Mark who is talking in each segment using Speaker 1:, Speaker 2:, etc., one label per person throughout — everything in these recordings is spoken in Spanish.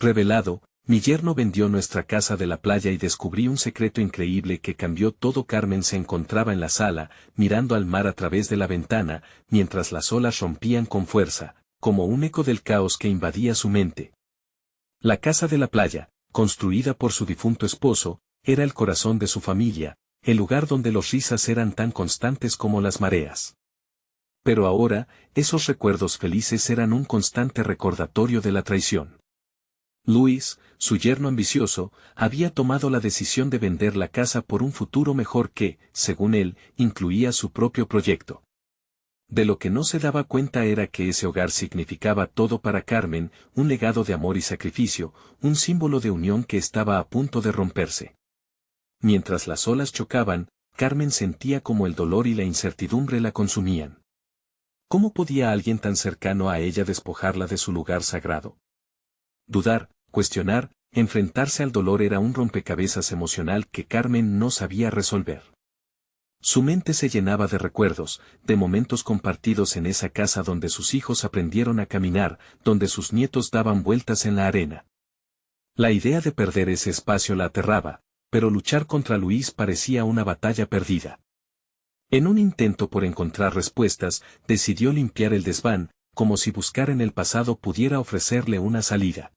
Speaker 1: Revelado, mi yerno vendió nuestra casa de la playa y descubrí un secreto increíble que cambió todo. Carmen se encontraba en la sala, mirando al mar a través de la ventana, mientras las olas rompían con fuerza, como un eco del caos que invadía su mente. La casa de la playa, construida por su difunto esposo, era el corazón de su familia, el lugar donde los risas eran tan constantes como las mareas. Pero ahora, esos recuerdos felices eran un constante recordatorio de la traición. Luis, su yerno ambicioso, había tomado la decisión de vender la casa por un futuro mejor que, según él, incluía su propio proyecto. De lo que no se daba cuenta era que ese hogar significaba todo para Carmen, un legado de amor y sacrificio, un símbolo de unión que estaba a punto de romperse. Mientras las olas chocaban, Carmen sentía como el dolor y la incertidumbre la consumían. ¿Cómo podía alguien tan cercano a ella despojarla de su lugar sagrado? Dudar, cuestionar, enfrentarse al dolor era un rompecabezas emocional que Carmen no sabía resolver. Su mente se llenaba de recuerdos, de momentos compartidos en esa casa donde sus hijos aprendieron a caminar, donde sus nietos daban vueltas en la arena. La idea de perder ese espacio la aterraba, pero luchar contra Luis parecía una batalla perdida. En un intento por encontrar respuestas, decidió limpiar el desván, como si buscar en el pasado pudiera ofrecerle una salida.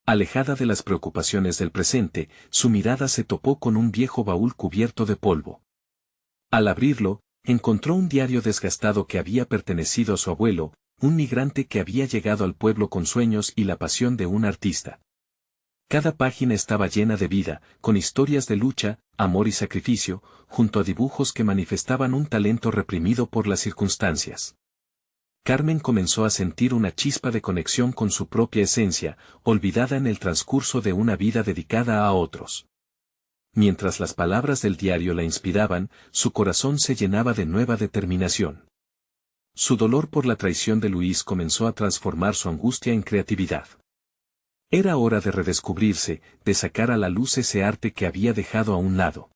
Speaker 1: Alejada de las preocupaciones del presente, su mirada se topó con un viejo baúl cubierto de polvo. Al abrirlo, encontró un diario desgastado que había pertenecido a su abuelo, un migrante que había llegado al pueblo con sueños y la pasión de un artista. Cada página estaba llena de vida, con historias de lucha, amor y sacrificio, junto a dibujos que manifestaban un talento reprimido por las circunstancias. Carmen comenzó a sentir una chispa de conexión con su propia esencia, olvidada en el transcurso de una vida dedicada a otros. Mientras las palabras del diario la inspiraban, su corazón se llenaba de nueva determinación. Su dolor por la traición de Luis comenzó a transformar su angustia en creatividad. Era hora de redescubrirse, de sacar a la luz ese arte que había dejado a un lado.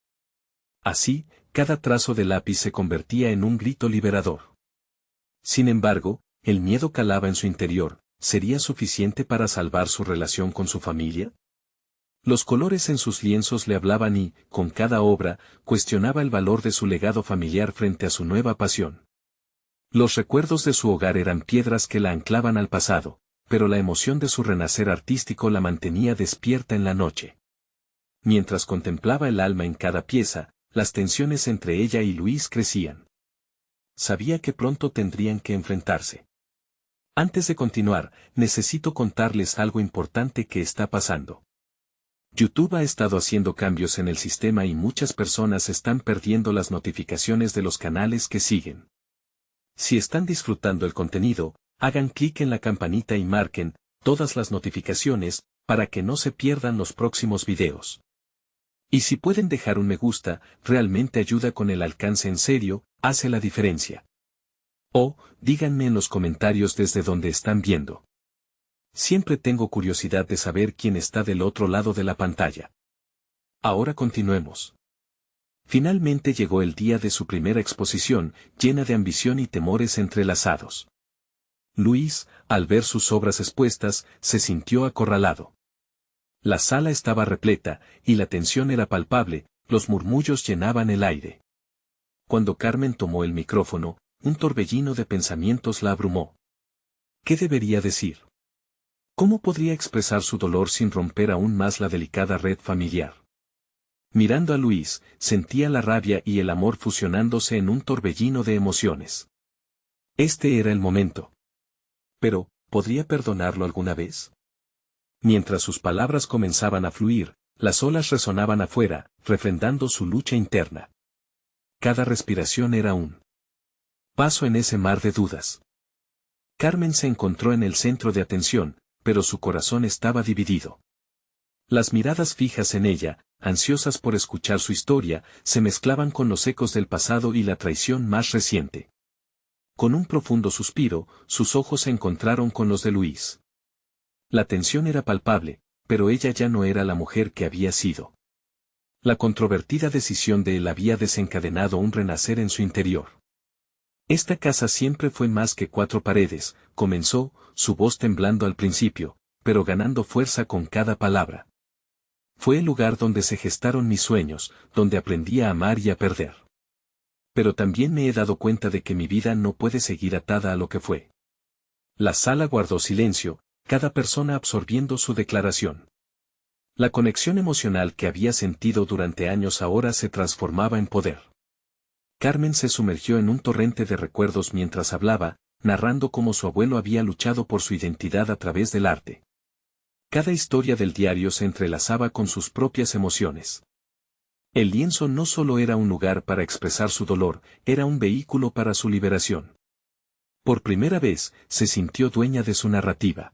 Speaker 1: Así, cada trazo de lápiz se convertía en un grito liberador. Sin embargo, el miedo calaba en su interior. ¿Sería suficiente para salvar su relación con su familia? Los colores en sus lienzos le hablaban y, con cada obra, cuestionaba el valor de su legado familiar frente a su nueva pasión. Los recuerdos de su hogar eran piedras que la anclaban al pasado, pero la emoción de su renacer artístico la mantenía despierta en la noche. Mientras contemplaba el alma en cada pieza, las tensiones entre ella y Luis crecían. Sabía que pronto tendrían que enfrentarse. Antes de continuar, necesito contarles algo importante que está pasando. YouTube ha estado haciendo cambios en el sistema y muchas personas están perdiendo las notificaciones de los canales que siguen. Si están disfrutando el contenido, hagan clic en la campanita y marquen todas las notificaciones para que no se pierdan los próximos videos. Y si pueden dejar un me gusta, realmente ayuda con el alcance en serio, hace la diferencia. O, díganme en los comentarios desde donde están viendo. Siempre tengo curiosidad de saber quién está del otro lado de la pantalla. Ahora continuemos. Finalmente llegó el día de su primera exposición, llena de ambición y temores entrelazados. Luis, al ver sus obras expuestas, se sintió acorralado. La sala estaba repleta, y la tensión era palpable, los murmullos llenaban el aire. Cuando Carmen tomó el micrófono, un torbellino de pensamientos la abrumó. ¿Qué debería decir? ¿Cómo podría expresar su dolor sin romper aún más la delicada red familiar? Mirando a Luis, sentía la rabia y el amor fusionándose en un torbellino de emociones. Este era el momento. Pero, ¿podría perdonarlo alguna vez? Mientras sus palabras comenzaban a fluir, las olas resonaban afuera, refrendando su lucha interna. Cada respiración era un paso en ese mar de dudas. Carmen se encontró en el centro de atención, pero su corazón estaba dividido. Las miradas fijas en ella, ansiosas por escuchar su historia, se mezclaban con los ecos del pasado y la traición más reciente. Con un profundo suspiro, sus ojos se encontraron con los de Luis. La tensión era palpable, pero ella ya no era la mujer que había sido. La controvertida decisión de él había desencadenado un renacer en su interior. Esta casa siempre fue más que 4 paredes, comenzó, su voz temblando al principio, pero ganando fuerza con cada palabra. Fue el lugar donde se gestaron mis sueños, donde aprendí a amar y a perder. Pero también me he dado cuenta de que mi vida no puede seguir atada a lo que fue. La sala guardó silencio, cada persona absorbiendo su declaración. La conexión emocional que había sentido durante años ahora se transformaba en poder. Carmen se sumergió en un torrente de recuerdos mientras hablaba, narrando cómo su abuelo había luchado por su identidad a través del arte. Cada historia del diario se entrelazaba con sus propias emociones. El lienzo no solo era un lugar para expresar su dolor, era un vehículo para su liberación. Por primera vez, se sintió dueña de su narrativa.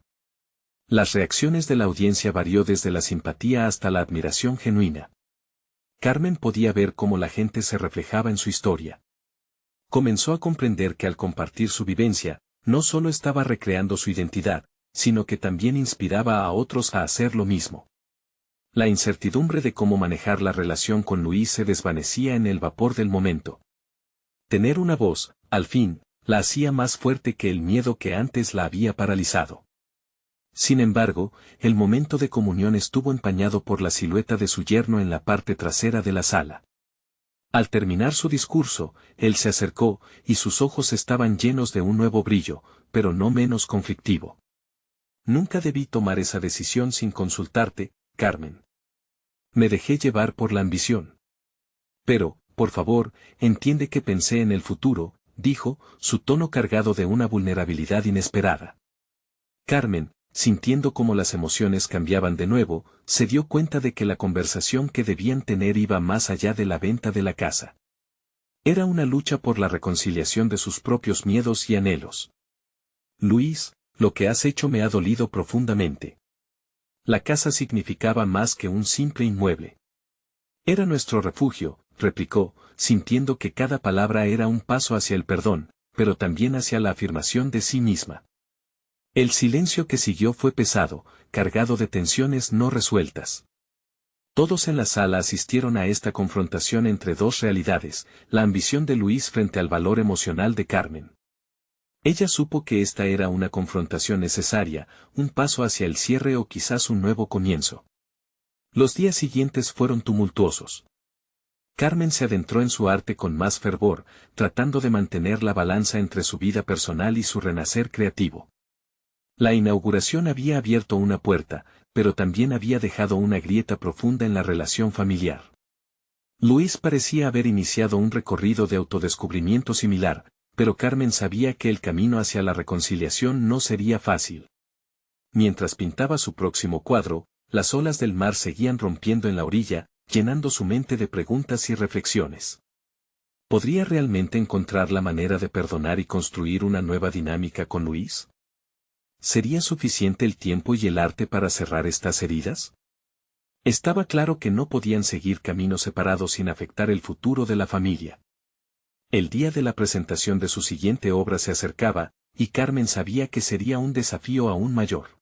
Speaker 1: Las reacciones de la audiencia varió desde la simpatía hasta la admiración genuina. Carmen podía ver cómo la gente se reflejaba en su historia. Comenzó a comprender que al compartir su vivencia, no solo estaba recreando su identidad, sino que también inspiraba a otros a hacer lo mismo. La incertidumbre de cómo manejar la relación con Luis se desvanecía en el vapor del momento. Tener una voz, al fin, la hacía más fuerte que el miedo que antes la había paralizado. Sin embargo, el momento de comunión estuvo empañado por la silueta de su yerno en la parte trasera de la sala. Al terminar su discurso, él se acercó, y sus ojos estaban llenos de un nuevo brillo, pero no menos conflictivo. Nunca debí tomar esa decisión sin consultarte, Carmen. Me dejé llevar por la ambición. Pero, por favor, entiende que pensé en el futuro, dijo, su tono cargado de una vulnerabilidad inesperada. Carmen, sintiendo cómo las emociones cambiaban de nuevo, se dio cuenta de que la conversación que debían tener iba más allá de la venta de la casa. Era una lucha por la reconciliación de sus propios miedos y anhelos. Luis, lo que has hecho me ha dolido profundamente. La casa significaba más que un simple inmueble. Era nuestro refugio, replicó, sintiendo que cada palabra era un paso hacia el perdón, pero también hacia la afirmación de sí misma. El silencio que siguió fue pesado, cargado de tensiones no resueltas. Todos en la sala asistieron a esta confrontación entre dos realidades, la ambición de Luis frente al valor emocional de Carmen. Ella supo que esta era una confrontación necesaria, un paso hacia el cierre o quizás un nuevo comienzo. Los días siguientes fueron tumultuosos. Carmen se adentró en su arte con más fervor, tratando de mantener la balanza entre su vida personal y su renacer creativo. La inauguración había abierto una puerta, pero también había dejado una grieta profunda en la relación familiar. Luis parecía haber iniciado un recorrido de autodescubrimiento similar, pero Carmen sabía que el camino hacia la reconciliación no sería fácil. Mientras pintaba su próximo cuadro, las olas del mar seguían rompiendo en la orilla, llenando su mente de preguntas y reflexiones. ¿Podría realmente encontrar la manera de perdonar y construir una nueva dinámica con Luis? ¿Sería suficiente el tiempo y el arte para cerrar estas heridas? Estaba claro que no podían seguir caminos separados sin afectar el futuro de la familia. El día de la presentación de su siguiente obra se acercaba, y Carmen sabía que sería un desafío aún mayor.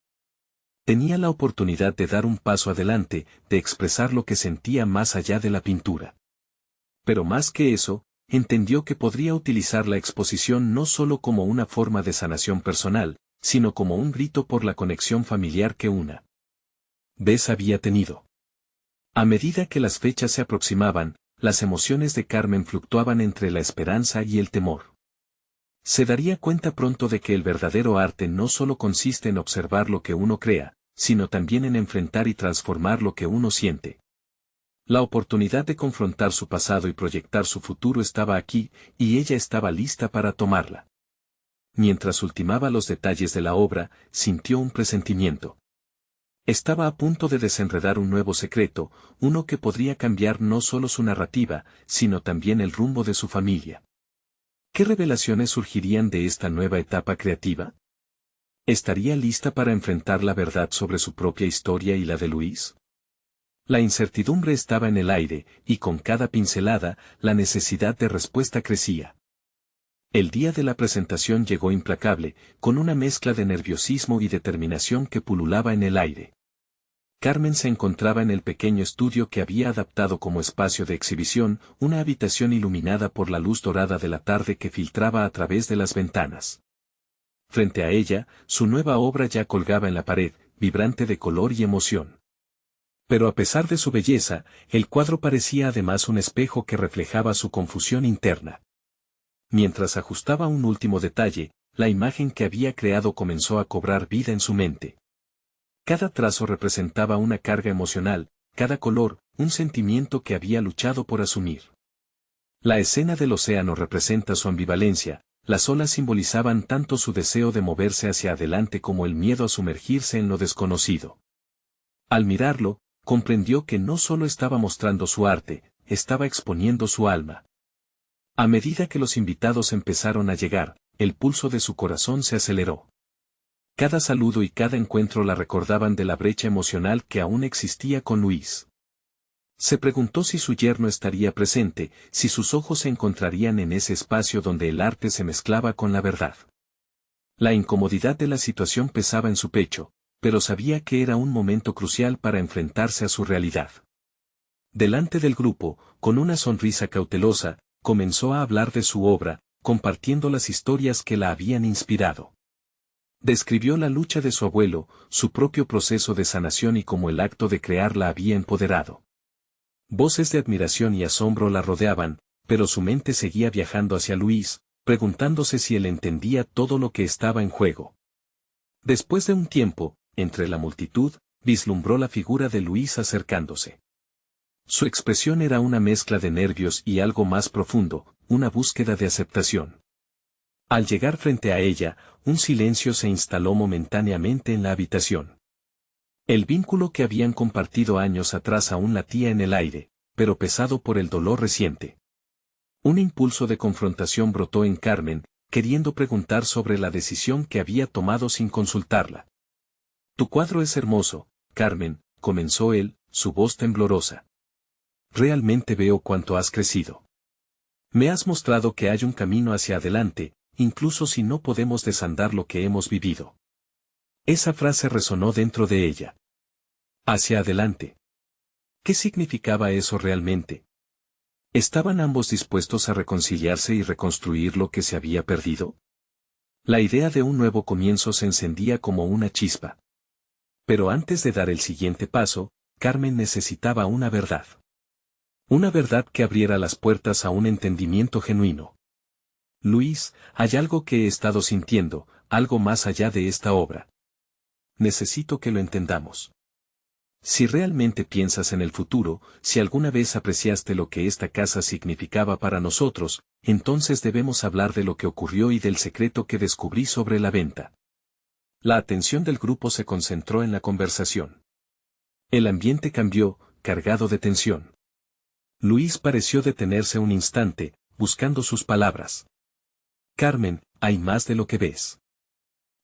Speaker 1: Tenía la oportunidad de dar un paso adelante, de expresar lo que sentía más allá de la pintura. Pero más que eso, entendió que podría utilizar la exposición no solo como una forma de sanación personal, sino como un grito por la conexión familiar que una vez había tenido. A medida que las fechas se aproximaban, las emociones de Carmen fluctuaban entre la esperanza y el temor. Se daría cuenta pronto de que el verdadero arte no solo consiste en observar lo que uno crea, sino también en enfrentar y transformar lo que uno siente. La oportunidad de confrontar su pasado y proyectar su futuro estaba aquí, y ella estaba lista para tomarla. Mientras ultimaba los detalles de la obra, sintió un presentimiento. Estaba a punto de desenredar un nuevo secreto, uno que podría cambiar no solo su narrativa, sino también el rumbo de su familia. ¿Qué revelaciones surgirían de esta nueva etapa creativa? ¿Estaría lista para enfrentar la verdad sobre su propia historia y la de Luis? La incertidumbre estaba en el aire, y con cada pincelada, la necesidad de respuesta crecía. El día de la presentación llegó implacable, con una mezcla de nerviosismo y determinación que pululaba en el aire. Carmen se encontraba en el pequeño estudio que había adaptado como espacio de exhibición, una habitación iluminada por la luz dorada de la tarde que filtraba a través de las ventanas. Frente a ella, su nueva obra ya colgaba en la pared, vibrante de color y emoción. Pero a pesar de su belleza, el cuadro parecía además un espejo que reflejaba su confusión interna. Mientras ajustaba un último detalle, la imagen que había creado comenzó a cobrar vida en su mente. Cada trazo representaba una carga emocional, cada color, un sentimiento que había luchado por asumir. La escena del océano representa su ambivalencia, las olas simbolizaban tanto su deseo de moverse hacia adelante como el miedo a sumergirse en lo desconocido. Al mirarlo, comprendió que no solo estaba mostrando su arte, estaba exponiendo su alma. A medida que los invitados empezaron a llegar, el pulso de su corazón se aceleró. Cada saludo y cada encuentro la recordaban de la brecha emocional que aún existía con Luis. Se preguntó si su yerno estaría presente, si sus ojos se encontrarían en ese espacio donde el arte se mezclaba con la verdad. La incomodidad de la situación pesaba en su pecho, pero sabía que era un momento crucial para enfrentarse a su realidad. Delante del grupo, con una sonrisa cautelosa, comenzó a hablar de su obra, compartiendo las historias que la habían inspirado. Describió la lucha de su abuelo, su propio proceso de sanación y cómo el acto de crear la había empoderado. Voces de admiración y asombro la rodeaban, pero su mente seguía viajando hacia Luis, preguntándose si él entendía todo lo que estaba en juego. Después de un tiempo, entre la multitud, vislumbró la figura de Luis acercándose. Su expresión era una mezcla de nervios y algo más profundo, una búsqueda de aceptación. Al llegar frente a ella, un silencio se instaló momentáneamente en la habitación. El vínculo que habían compartido años atrás aún latía en el aire, pero pesado por el dolor reciente. Un impulso de confrontación brotó en Carmen, queriendo preguntar sobre la decisión que había tomado sin consultarla. «Tu cuadro es hermoso, Carmen», comenzó él, su voz temblorosa. «Realmente veo cuánto has crecido. Me has mostrado que hay un camino hacia adelante, incluso si no podemos desandar lo que hemos vivido». Esa frase resonó dentro de ella. Hacia adelante. ¿Qué significaba eso realmente? ¿Estaban ambos dispuestos a reconciliarse y reconstruir lo que se había perdido? La idea de un nuevo comienzo se encendía como una chispa. Pero antes de dar el siguiente paso, Carmen necesitaba una verdad. Una verdad que abriera las puertas a un entendimiento genuino. «Luis, hay algo que he estado sintiendo, algo más allá de esta obra. Necesito que lo entendamos. Si realmente piensas en el futuro, si alguna vez apreciaste lo que esta casa significaba para nosotros, entonces debemos hablar de lo que ocurrió y del secreto que descubrí sobre la venta». La atención del grupo se concentró en la conversación. El ambiente cambió, cargado de tensión. Luis pareció detenerse un instante, buscando sus palabras. «Carmen, hay más de lo que ves.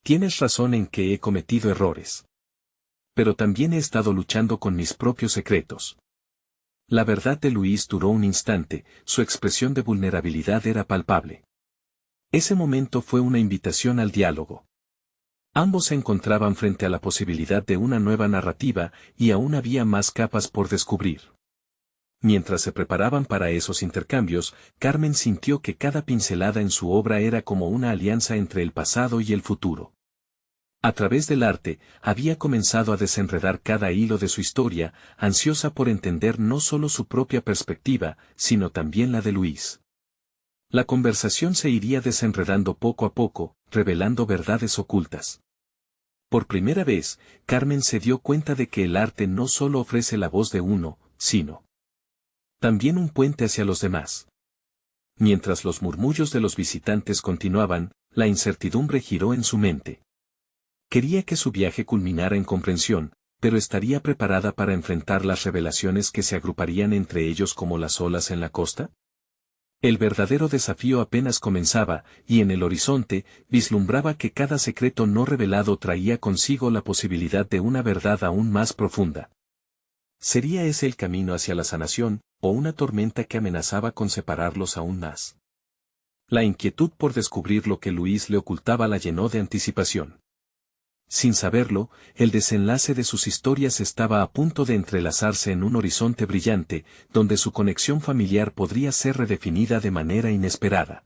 Speaker 1: Tienes razón en que he cometido errores. Pero también he estado luchando con mis propios secretos». La verdad de Luis duró un instante, su expresión de vulnerabilidad era palpable. Ese momento fue una invitación al diálogo. Ambos se encontraban frente a la posibilidad de una nueva narrativa, y aún había más capas por descubrir. Mientras se preparaban para esos intercambios, Carmen sintió que cada pincelada en su obra era como una alianza entre el pasado y el futuro. A través del arte, había comenzado a desenredar cada hilo de su historia, ansiosa por entender no solo su propia perspectiva, sino también la de Luis. La conversación se iría desenredando poco a poco, revelando verdades ocultas. Por primera vez, Carmen se dio cuenta de que el arte no solo ofrece la voz de uno, sino también un puente hacia los demás. Mientras los murmullos de los visitantes continuaban, la incertidumbre giró en su mente. Quería que su viaje culminara en comprensión, pero estaría preparada para enfrentar las revelaciones que se agruparían entre ellos como las olas en la costa. El verdadero desafío apenas comenzaba, y en el horizonte, vislumbraba que cada secreto no revelado traía consigo la posibilidad de una verdad aún más profunda. ¿Sería ese el camino hacia la sanación, o una tormenta que amenazaba con separarlos aún más? La inquietud por descubrir lo que Luis le ocultaba la llenó de anticipación. Sin saberlo, el desenlace de sus historias estaba a punto de entrelazarse en un horizonte brillante, donde su conexión familiar podría ser redefinida de manera inesperada.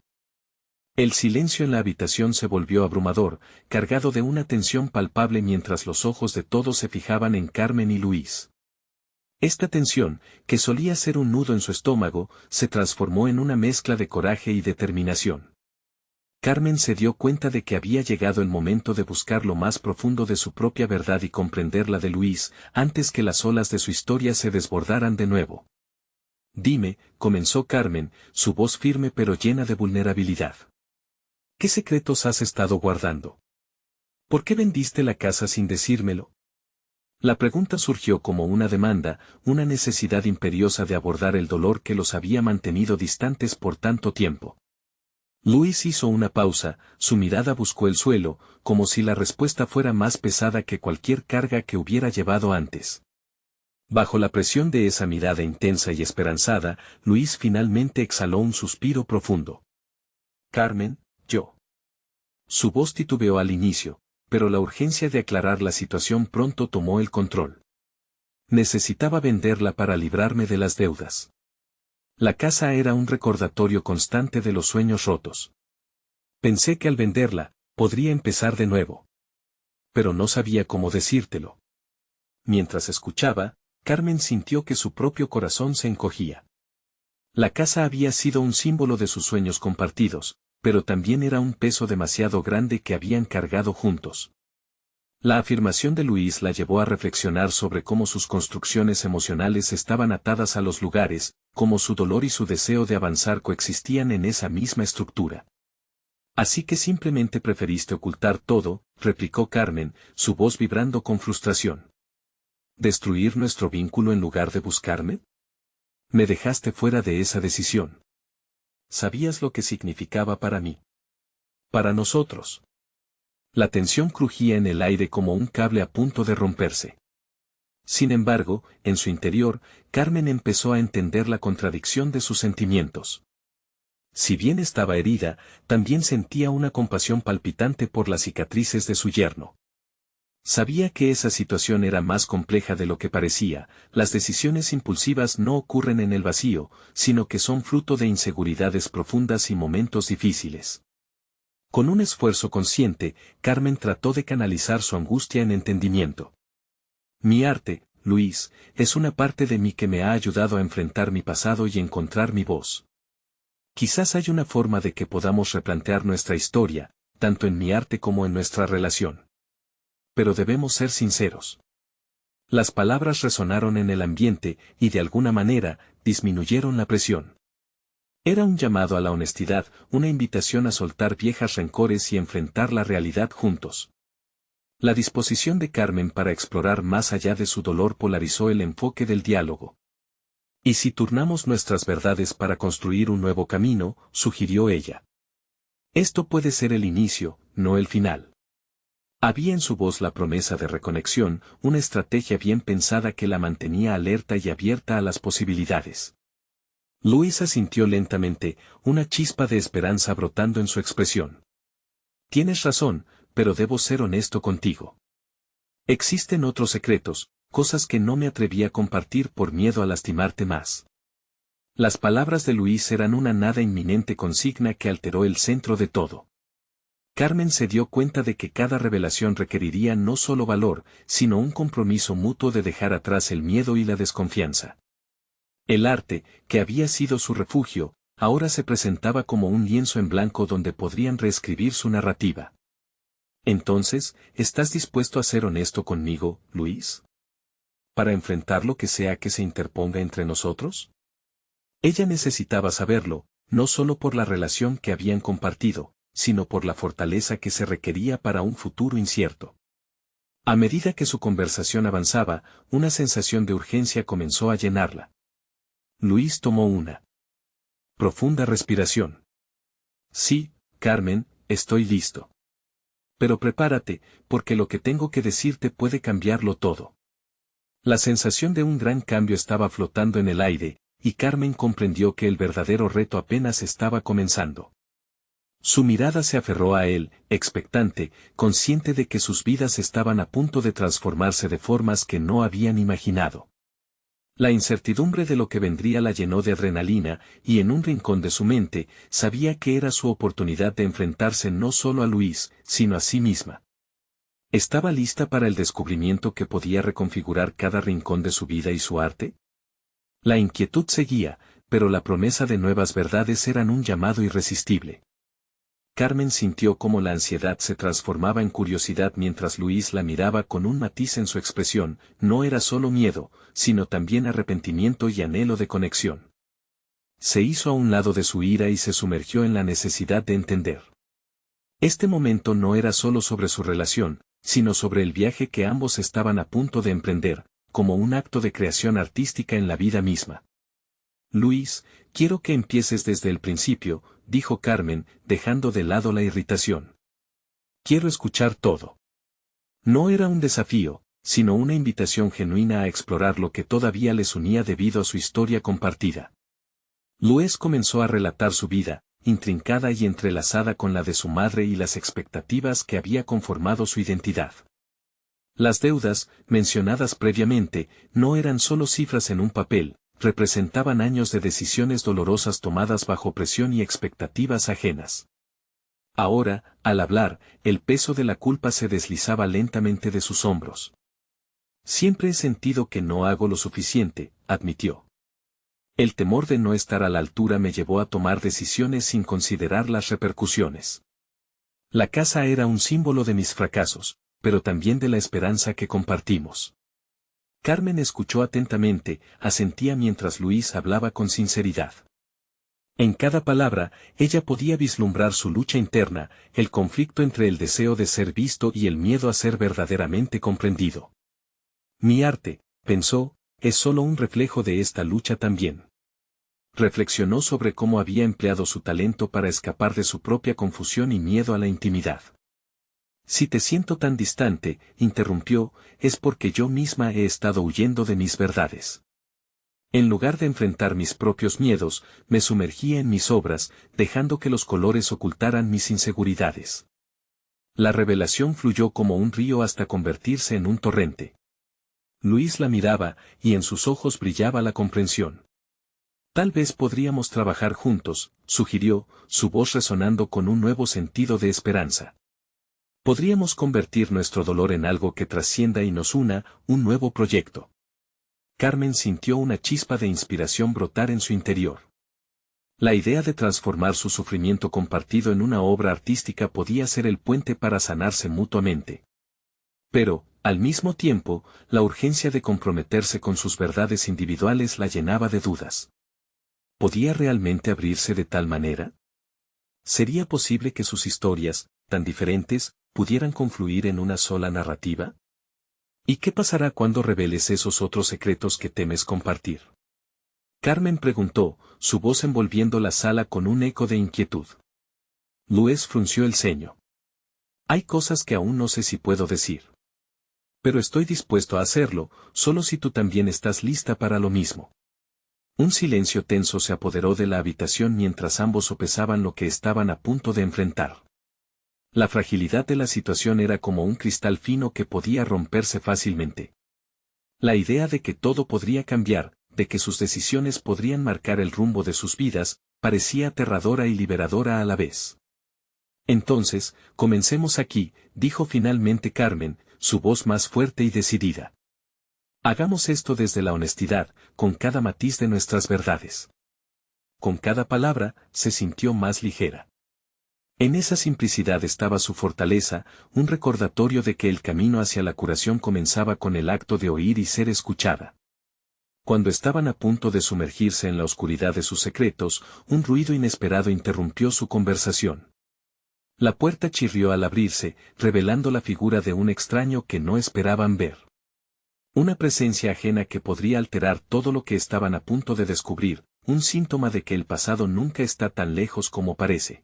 Speaker 1: El silencio en la habitación se volvió abrumador, cargado de una tensión palpable mientras los ojos de todos se fijaban en Carmen y Luis. Esta tensión, que solía ser un nudo en su estómago, se transformó en una mezcla de coraje y determinación. Carmen se dio cuenta de que había llegado el momento de buscar lo más profundo de su propia verdad y comprender la de Luis, antes que las olas de su historia se desbordaran de nuevo. Dime, comenzó Carmen, su voz firme pero llena de vulnerabilidad. ¿Qué secretos has estado guardando? ¿Por qué vendiste la casa sin decírmelo? La pregunta surgió como una demanda, una necesidad imperiosa de abordar el dolor que los había mantenido distantes por tanto tiempo. Luis hizo una pausa, su mirada buscó el suelo, como si la respuesta fuera más pesada que cualquier carga que hubiera llevado antes. Bajo la presión de esa mirada intensa y esperanzada, Luis finalmente exhaló un suspiro profundo. Carmen, yo. Su voz titubeó al inicio, pero la urgencia de aclarar la situación pronto tomó el control. Necesitaba venderla para librarme de las deudas. La casa era un recordatorio constante de los sueños rotos. Pensé que al venderla, podría empezar de nuevo. Pero no sabía cómo decírtelo. Mientras escuchaba, Carmen sintió que su propio corazón se encogía. La casa había sido un símbolo de sus sueños compartidos, pero también era un peso demasiado grande que habían cargado juntos. La afirmación de Luis la llevó a reflexionar sobre cómo sus construcciones emocionales estaban atadas a los lugares, cómo su dolor y su deseo de avanzar coexistían en esa misma estructura. Así que simplemente preferiste ocultar todo, replicó Carmen, su voz vibrando con frustración. ¿Destruir nuestro vínculo en lugar de buscarme? Me dejaste fuera de esa decisión. ¿Sabías lo que significaba para mí? Para nosotros. La tensión crujía en el aire como un cable a punto de romperse. Sin embargo, en su interior, Carmen empezó a entender la contradicción de sus sentimientos. Si bien estaba herida, también sentía una compasión palpitante por las cicatrices de su yerno. Sabía que esa situación era más compleja de lo que parecía, las decisiones impulsivas no ocurren en el vacío, sino que son fruto de inseguridades profundas y momentos difíciles. Con un esfuerzo consciente, Carmen trató de canalizar su angustia en entendimiento. Mi arte, Luis, es una parte de mí que me ha ayudado a enfrentar mi pasado y encontrar mi voz. Quizás hay una forma de que podamos replantear nuestra historia, tanto en mi arte como en nuestra relación. Pero debemos ser sinceros. Las palabras resonaron en el ambiente y de alguna manera, disminuyeron la presión. Era un llamado a la honestidad, una invitación a soltar viejas rencores y enfrentar la realidad juntos. La disposición de Carmen para explorar más allá de su dolor polarizó el enfoque del diálogo. ¿Y si turnamos nuestras verdades para construir un nuevo camino?, sugirió ella. Esto puede ser el inicio, no el final. Había en su voz la promesa de reconexión, una estrategia bien pensada que la mantenía alerta y abierta a las posibilidades. Luis asintió lentamente, una chispa de esperanza brotando en su expresión. Tienes razón, pero debo ser honesto contigo. Existen otros secretos, cosas que no me atreví a compartir por miedo a lastimarte más. Las palabras de Luis eran una nada inminente consigna que alteró el centro de todo. Carmen se dio cuenta de que cada revelación requeriría no solo valor, sino un compromiso mutuo de dejar atrás el miedo y la desconfianza. El arte, que había sido su refugio, ahora se presentaba como un lienzo en blanco donde podrían reescribir su narrativa. Entonces, ¿estás dispuesto a ser honesto conmigo, Luis? ¿Para enfrentar lo que sea que se interponga entre nosotros? Ella necesitaba saberlo, no solo por la relación que habían compartido, sino por la fortaleza que se requería para un futuro incierto. A medida que su conversación avanzaba, una sensación de urgencia comenzó a llenarla. Luis tomó una profunda respiración. Sí, Carmen, estoy listo. Pero prepárate, porque lo que tengo que decirte puede cambiarlo todo. La sensación de un gran cambio estaba flotando en el aire, y Carmen comprendió que el verdadero reto apenas estaba comenzando. Su mirada se aferró a él, expectante, consciente de que sus vidas estaban a punto de transformarse de formas que no habían imaginado. La incertidumbre de lo que vendría la llenó de adrenalina, y en un rincón de su mente, sabía que era su oportunidad de enfrentarse no solo a Luis, sino a sí misma. ¿Estaba lista para el descubrimiento que podía reconfigurar cada rincón de su vida y su arte? La inquietud seguía, pero la promesa de nuevas verdades eran un llamado irresistible. Carmen sintió cómo la ansiedad se transformaba en curiosidad mientras Luis la miraba con un matiz en su expresión. No era solo miedo, sino también arrepentimiento y anhelo de conexión. Se hizo a un lado de su ira y se sumergió en la necesidad de entender. Este momento no era solo sobre su relación, sino sobre el viaje que ambos estaban a punto de emprender, como un acto de creación artística en la vida misma. Luis, quiero que empieces desde el principio, dijo Carmen, dejando de lado la irritación. Quiero escuchar todo. No era un desafío, sino una invitación genuina a explorar lo que todavía les unía debido a su historia compartida. Luis comenzó a relatar su vida, intrincada y entrelazada con la de su madre y las expectativas que había conformado su identidad. Las deudas, mencionadas previamente, no eran solo cifras en un papel, representaban años de decisiones dolorosas tomadas bajo presión y expectativas ajenas. Ahora, al hablar, el peso de la culpa se deslizaba lentamente de sus hombros. Siempre he sentido que no hago lo suficiente, admitió. El temor de no estar a la altura me llevó a tomar decisiones sin considerar las repercusiones. La casa era un símbolo de mis fracasos, pero también de la esperanza que compartimos. Carmen escuchó atentamente, asentía mientras Luis hablaba con sinceridad. En cada palabra, ella podía vislumbrar su lucha interna, el conflicto entre el deseo de ser visto y el miedo a ser verdaderamente comprendido. Mi arte, pensó, es solo un reflejo de esta lucha también. Reflexionó sobre cómo había empleado su talento para escapar de su propia confusión y miedo a la intimidad. Si te siento tan distante, interrumpió, es porque yo misma he estado huyendo de mis verdades. En lugar de enfrentar mis propios miedos, me sumergía en mis obras, dejando que los colores ocultaran mis inseguridades. La revelación fluyó como un río hasta convertirse en un torrente. Luis la miraba, y en sus ojos brillaba la comprensión. Tal vez podríamos trabajar juntos, sugirió, su voz resonando con un nuevo sentido de esperanza. Podríamos convertir nuestro dolor en algo que trascienda y nos una, un nuevo proyecto. Carmen sintió una chispa de inspiración brotar en su interior. La idea de transformar su sufrimiento compartido en una obra artística podía ser el puente para sanarse mutuamente. Pero, al mismo tiempo, la urgencia de comprometerse con sus verdades individuales la llenaba de dudas. ¿Podía realmente abrirse de tal manera? ¿Sería posible que sus historias, tan diferentes, pudieran confluir en una sola narrativa? ¿Y qué pasará cuando reveles esos otros secretos que temes compartir? Carmen preguntó, su voz envolviendo la sala con un eco de inquietud. Luis frunció el ceño. Hay cosas que aún no sé si puedo decir. Pero estoy dispuesto a hacerlo, solo si tú también estás lista para lo mismo. Un silencio tenso se apoderó de la habitación mientras ambos sopesaban lo que estaban a punto de enfrentar. La fragilidad de la situación era como un cristal fino que podía romperse fácilmente. La idea de que todo podría cambiar, de que sus decisiones podrían marcar el rumbo de sus vidas, parecía aterradora y liberadora a la vez. Entonces, comencemos aquí, dijo finalmente Carmen, su voz más fuerte y decidida. Hagamos esto desde la honestidad, con cada matiz de nuestras verdades. Con cada palabra, se sintió más ligera. En esa simplicidad estaba su fortaleza, un recordatorio de que el camino hacia la curación comenzaba con el acto de oír y ser escuchada. Cuando estaban a punto de sumergirse en la oscuridad de sus secretos, un ruido inesperado interrumpió su conversación. La puerta chirrió al abrirse, revelando la figura de un extraño que no esperaban ver. Una presencia ajena que podría alterar todo lo que estaban a punto de descubrir, un síntoma de que el pasado nunca está tan lejos como parece.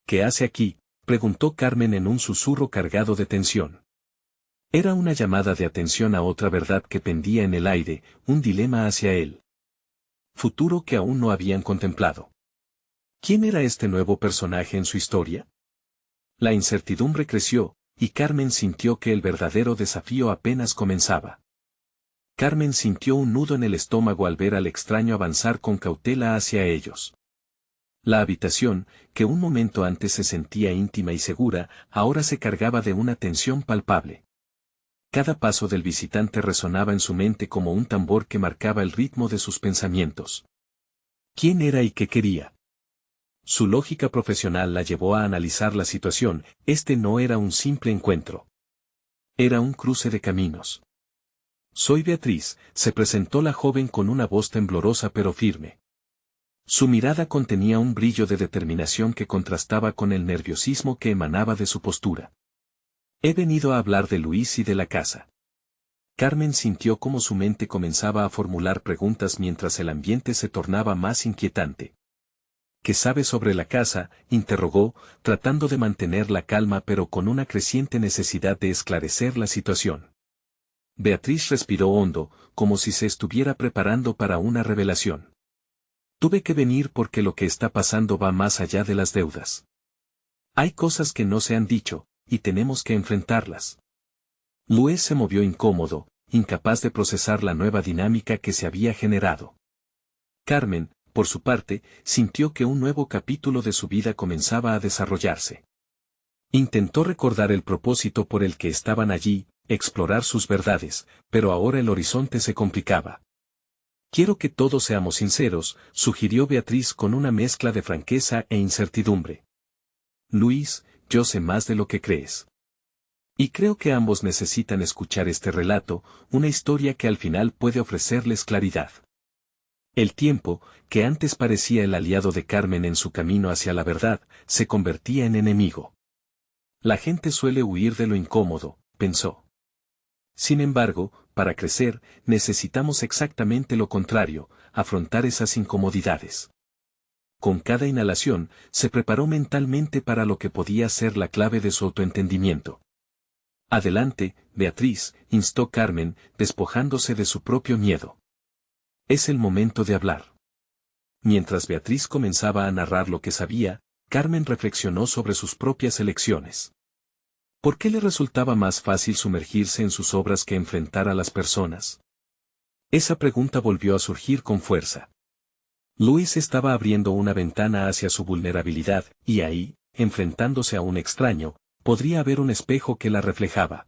Speaker 1: ¿Qué hace aquí?, preguntó Carmen en un susurro cargado de tensión. Era una llamada de atención a otra verdad que pendía en el aire, un dilema hacia él. Futuro que aún no habían contemplado. ¿Quién era este nuevo personaje en su historia? La incertidumbre creció, y Carmen sintió que el verdadero desafío apenas comenzaba. Carmen sintió un nudo en el estómago al ver al extraño avanzar con cautela hacia ellos. La habitación, que un momento antes se sentía íntima y segura, ahora se cargaba de una tensión palpable. Cada paso del visitante resonaba en su mente como un tambor que marcaba el ritmo de sus pensamientos. ¿Quién era y qué quería? Su lógica profesional la llevó a analizar la situación. Este no era un simple encuentro. Era un cruce de caminos. Soy Beatriz, se presentó la joven con una voz temblorosa pero firme. Su mirada contenía un brillo de determinación que contrastaba con el nerviosismo que emanaba de su postura. He venido a hablar de Luis y de la casa. Carmen sintió cómo su mente comenzaba a formular preguntas mientras el ambiente se tornaba más inquietante. ¿Qué sabe sobre la casa?, interrogó, tratando de mantener la calma pero con una creciente necesidad de esclarecer la situación. Beatriz respiró hondo, como si se estuviera preparando para una revelación. Tuve que venir porque lo que está pasando va más allá de las deudas. Hay cosas que no se han dicho, y tenemos que enfrentarlas. Luis se movió incómodo, incapaz de procesar la nueva dinámica que se había generado. Carmen, por su parte, sintió que un nuevo capítulo de su vida comenzaba a desarrollarse. Intentó recordar el propósito por el que estaban allí, explorar sus verdades, pero ahora el horizonte se complicaba. Quiero que todos seamos sinceros, sugirió Beatriz con una mezcla de franqueza e incertidumbre. Luis, yo sé más de lo que crees. Y creo que ambos necesitan escuchar este relato, una historia que al final puede ofrecerles claridad. El tiempo, que antes parecía el aliado de Carmen en su camino hacia la verdad, se convertía en enemigo. La gente suele huir de lo incómodo, pensó. Sin embargo, para crecer, necesitamos exactamente lo contrario, afrontar esas incomodidades. Con cada inhalación, se preparó mentalmente para lo que podía ser la clave de su autoentendimiento. Adelante, Beatriz, instó Carmen, despojándose de su propio miedo. Es el momento de hablar. Mientras Beatriz comenzaba a narrar lo que sabía, Carmen reflexionó sobre sus propias elecciones. ¿Por qué le resultaba más fácil sumergirse en sus obras que enfrentar a las personas? Esa pregunta volvió a surgir con fuerza. Luis estaba abriendo una ventana hacia su vulnerabilidad, y ahí, enfrentándose a un extraño, podría haber un espejo que la reflejaba.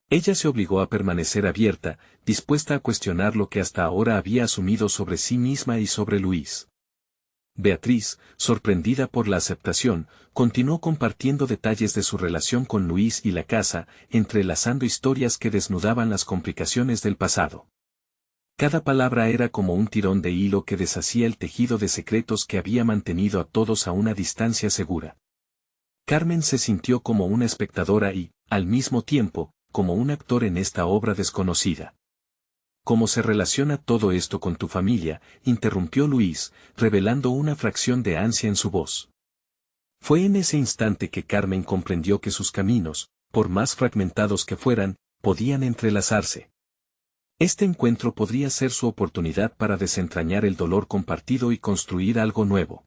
Speaker 1: Ella se obligó a permanecer abierta, dispuesta a cuestionar lo que hasta ahora había asumido sobre sí misma y sobre Luis. Beatriz, sorprendida por la aceptación, continuó compartiendo detalles de su relación con Luis y la casa, entrelazando historias que desnudaban las complicaciones del pasado. Cada palabra era como un tirón de hilo que deshacía el tejido de secretos que había mantenido a todos a una distancia segura. Carmen se sintió como una espectadora y, al mismo tiempo, como un actor en esta obra desconocida. ¿Cómo se relaciona todo esto con tu familia?, interrumpió Luis, revelando una fracción de ansia en su voz. Fue en ese instante que Carmen comprendió que sus caminos, por más fragmentados que fueran, podían entrelazarse. Este encuentro podría ser su oportunidad para desentrañar el dolor compartido y construir algo nuevo.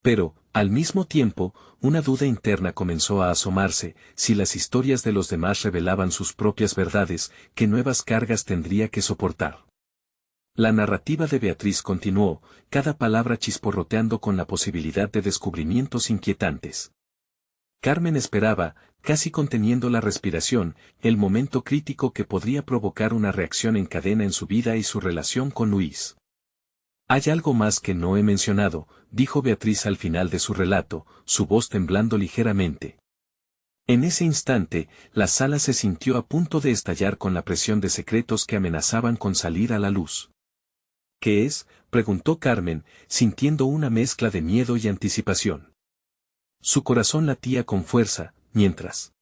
Speaker 1: Pero, al mismo tiempo, una duda interna comenzó a asomarse: si las historias de los demás revelaban sus propias verdades, ¿qué nuevas cargas tendría que soportar? La narrativa de Beatriz continuó, cada palabra chisporroteando con la posibilidad de descubrimientos inquietantes. Carmen esperaba, casi conteniendo la respiración, el momento crítico que podría provocar una reacción en cadena en su vida y su relación con Luis. Hay algo más que no he mencionado, dijo Beatriz al final de su relato, su voz temblando ligeramente. En ese instante, la sala se sintió a punto de estallar con la presión de secretos que amenazaban con salir a la luz. ¿Qué es?, preguntó Carmen, sintiendo una mezcla de miedo y anticipación. Su corazón latía con fuerza, mientras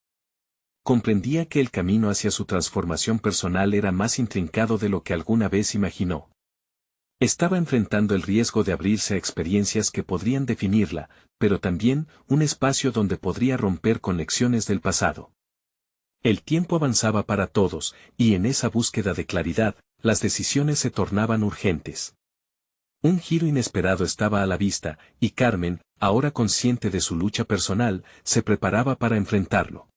Speaker 1: comprendía que el camino hacia su transformación personal era más intrincado de lo que alguna vez imaginó. Estaba enfrentando el riesgo de abrirse a experiencias que podrían definirla, pero también un espacio donde podría romper con lecciones del pasado. El tiempo avanzaba para todos, y en esa búsqueda de claridad, las decisiones se tornaban urgentes. Un giro inesperado estaba a la vista, y Carmen, ahora consciente de su lucha personal, se preparaba para enfrentarlo.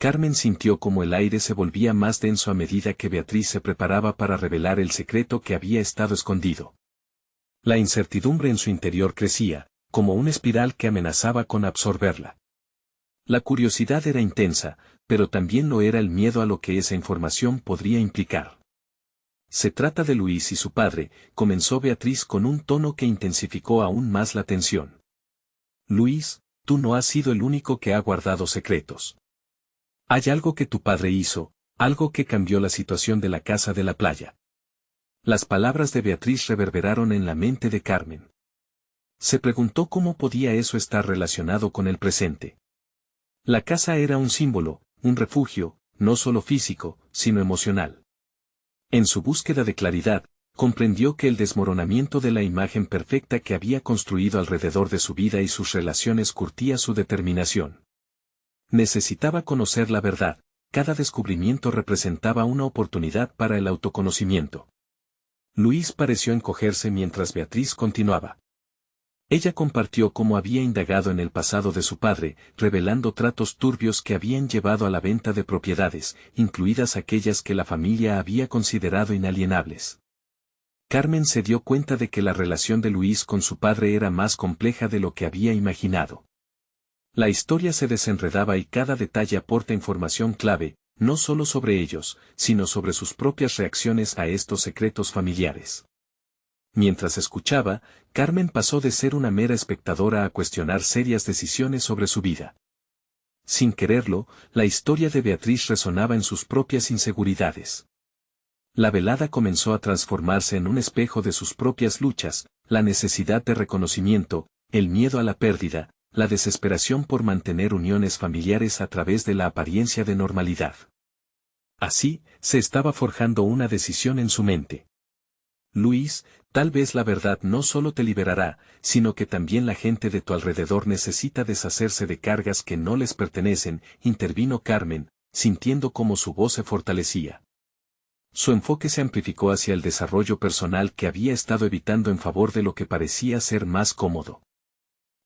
Speaker 1: Carmen sintió como el aire se volvía más denso a medida que Beatriz se preparaba para revelar el secreto que había estado escondido. La incertidumbre en su interior crecía, como una espiral que amenazaba con absorberla. La curiosidad era intensa, pero también lo era el miedo a lo que esa información podría implicar. Se trata de Luis y su padre, comenzó Beatriz con un tono que intensificó aún más la tensión. Luis, tú no has sido el único que ha guardado secretos. Hay algo que tu padre hizo, algo que cambió la situación de la casa de la playa. Las palabras de Beatriz reverberaron en la mente de Carmen. Se preguntó cómo podía eso estar relacionado con el presente. La casa era un símbolo, un refugio, no solo físico, sino emocional. En su búsqueda de claridad, comprendió que el desmoronamiento de la imagen perfecta que había construido alrededor de su vida y sus relaciones curtía su determinación. Necesitaba conocer la verdad, cada descubrimiento representaba una oportunidad para el autoconocimiento. Luis pareció encogerse mientras Beatriz continuaba. Ella compartió cómo había indagado en el pasado de su padre, revelando tratos turbios que habían llevado a la venta de propiedades, incluidas aquellas que la familia había considerado inalienables. Carmen se dio cuenta de que la relación de Luis con su padre era más compleja de lo que había imaginado. La historia se desenredaba y cada detalle aporta información clave, no solo sobre ellos, sino sobre sus propias reacciones a estos secretos familiares. Mientras escuchaba, Carmen pasó de ser una mera espectadora a cuestionar serias decisiones sobre su vida. Sin quererlo, la historia de Beatriz resonaba en sus propias inseguridades. La velada comenzó a transformarse en un espejo de sus propias luchas, la necesidad de reconocimiento, el miedo a la pérdida, la desesperación por mantener uniones familiares a través de la apariencia de normalidad. Así, se estaba forjando una decisión en su mente. Luis, tal vez la verdad no solo te liberará, sino que también la gente de tu alrededor necesita deshacerse de cargas que no les pertenecen, intervino Carmen, sintiendo cómo su voz se fortalecía. Su enfoque se amplificó hacia el desarrollo personal que había estado evitando en favor de lo que parecía ser más cómodo.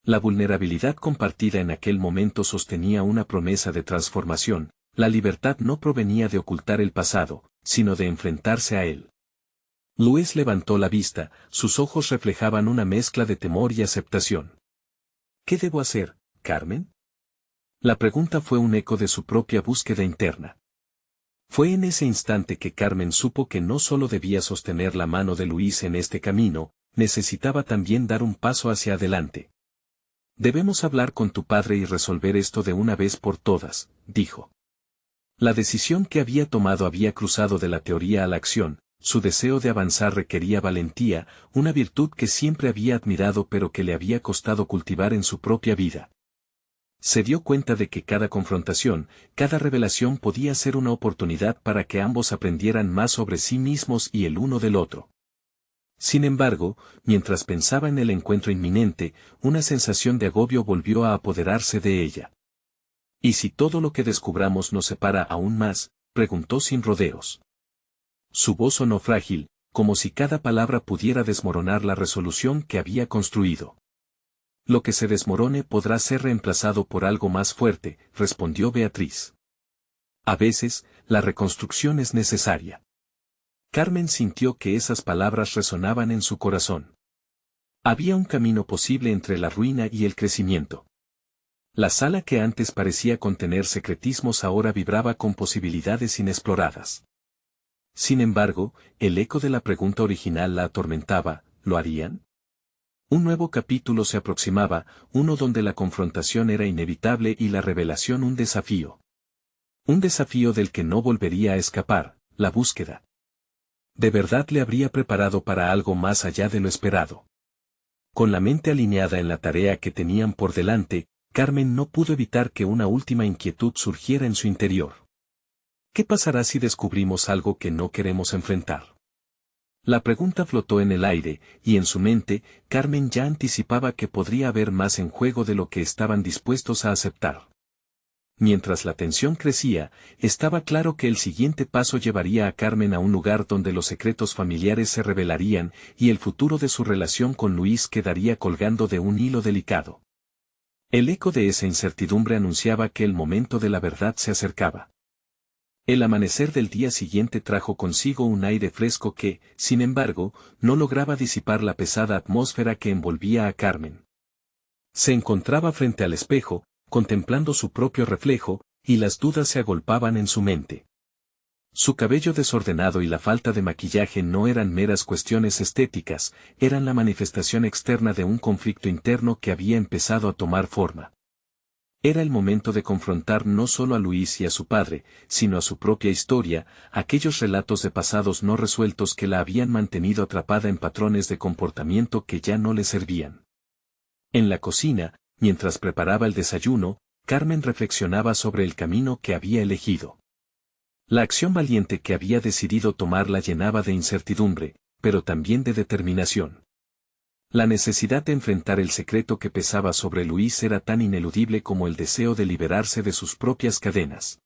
Speaker 1: La vulnerabilidad compartida en aquel momento sostenía una promesa de transformación, la libertad no provenía de ocultar el pasado, sino de enfrentarse a él. Luis levantó la vista, sus ojos reflejaban una mezcla de temor y aceptación. ¿Qué debo hacer, Carmen? La pregunta fue un eco de su propia búsqueda interna. Fue en ese instante que Carmen supo que no solo debía sostener la mano de Luis en este camino, necesitaba también dar un paso hacia adelante. Debemos hablar con tu padre y resolver esto de una vez por todas, dijo. La decisión que había tomado había cruzado de la teoría a la acción, su deseo de avanzar requería valentía, una virtud que siempre había admirado pero que le había costado cultivar en su propia vida. Se dio cuenta de que cada confrontación, cada revelación podía ser una oportunidad para que ambos aprendieran más sobre sí mismos y el uno del otro. Sin embargo, mientras pensaba en el encuentro inminente, una sensación de agobio volvió a apoderarse de ella. ¿Y si todo lo que descubramos nos separa aún más?, preguntó sin rodeos. Su voz sonó frágil, como si cada palabra pudiera desmoronar la resolución que había construido. Lo que se desmorone podrá ser reemplazado por algo más fuerte, respondió Beatriz. A veces, la reconstrucción es necesaria. Carmen sintió que esas palabras resonaban en su corazón. Había un camino posible entre la ruina y el crecimiento. La sala que antes parecía contener secretismos ahora vibraba con posibilidades inexploradas. Sin embargo, el eco de la pregunta original la atormentaba, ¿lo harían? Un nuevo capítulo se aproximaba, uno donde la confrontación era inevitable y la revelación un desafío. Un desafío del que no volvería a escapar, la búsqueda. De verdad le habría preparado para algo más allá de lo esperado. Con la mente alineada en la tarea que tenían por delante, Carmen no pudo evitar que una última inquietud surgiera en su interior. ¿Qué pasará si descubrimos algo que no queremos enfrentar? La pregunta flotó en el aire, y en su mente, Carmen ya anticipaba que podría haber más en juego de lo que estaban dispuestos a aceptar. Mientras la tensión crecía, estaba claro que el siguiente paso llevaría a Carmen a un lugar donde los secretos familiares se revelarían, y el futuro de su relación con Luis quedaría colgando de un hilo delicado. El eco de esa incertidumbre anunciaba que el momento de la verdad se acercaba. El amanecer del día siguiente trajo consigo un aire fresco que, sin embargo, no lograba disipar la pesada atmósfera que envolvía a Carmen. Se encontraba frente al espejo, contemplando su propio reflejo, y las dudas se agolpaban en su mente. Su cabello desordenado y la falta de maquillaje no eran meras cuestiones estéticas, eran la manifestación externa de un conflicto interno que había empezado a tomar forma. Era el momento de confrontar no solo a Luis y a su padre, sino a su propia historia, aquellos relatos de pasados no resueltos que la habían mantenido atrapada en patrones de comportamiento que ya no le servían. En la cocina, mientras preparaba el desayuno, Carmen reflexionaba sobre el camino que había elegido. La acción valiente que había decidido tomar la llenaba de incertidumbre, pero también de determinación. La necesidad de enfrentar el secreto que pesaba sobre Luis era tan ineludible como el deseo de liberarse de sus propias cadenas.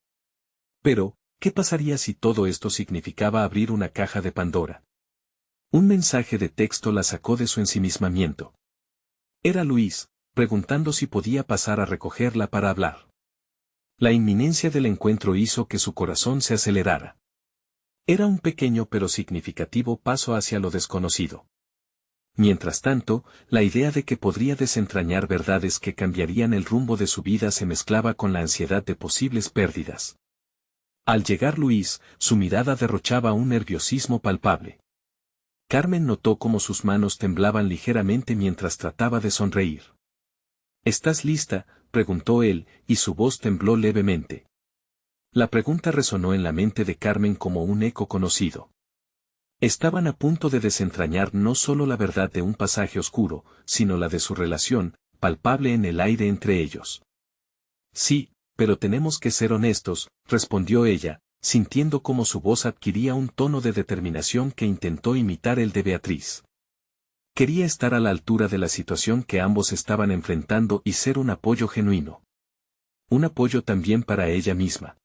Speaker 1: Pero, ¿qué pasaría si todo esto significaba abrir una caja de Pandora? Un mensaje de texto la sacó de su ensimismamiento. Era Luis, preguntando si podía pasar a recogerla para hablar. La inminencia del encuentro hizo que su corazón se acelerara. Era un pequeño pero significativo paso hacia lo desconocido. Mientras tanto, la idea de que podría desentrañar verdades que cambiarían el rumbo de su vida se mezclaba con la ansiedad de posibles pérdidas. Al llegar Luis, su mirada derrochaba un nerviosismo palpable. Carmen notó cómo sus manos temblaban ligeramente mientras trataba de sonreír. ¿Estás lista?, preguntó él, y su voz tembló levemente. La pregunta resonó en la mente de Carmen como un eco conocido. Estaban a punto de desentrañar no solo la verdad de un pasaje oscuro, sino la de su relación, palpable en el aire entre ellos. Sí, pero tenemos que ser honestos, respondió ella, sintiendo cómo su voz adquiría un tono de determinación que intentó imitar el de Beatriz. Quería estar a la altura de la situación que ambos estaban enfrentando y ser un apoyo genuino. Un apoyo también para ella misma.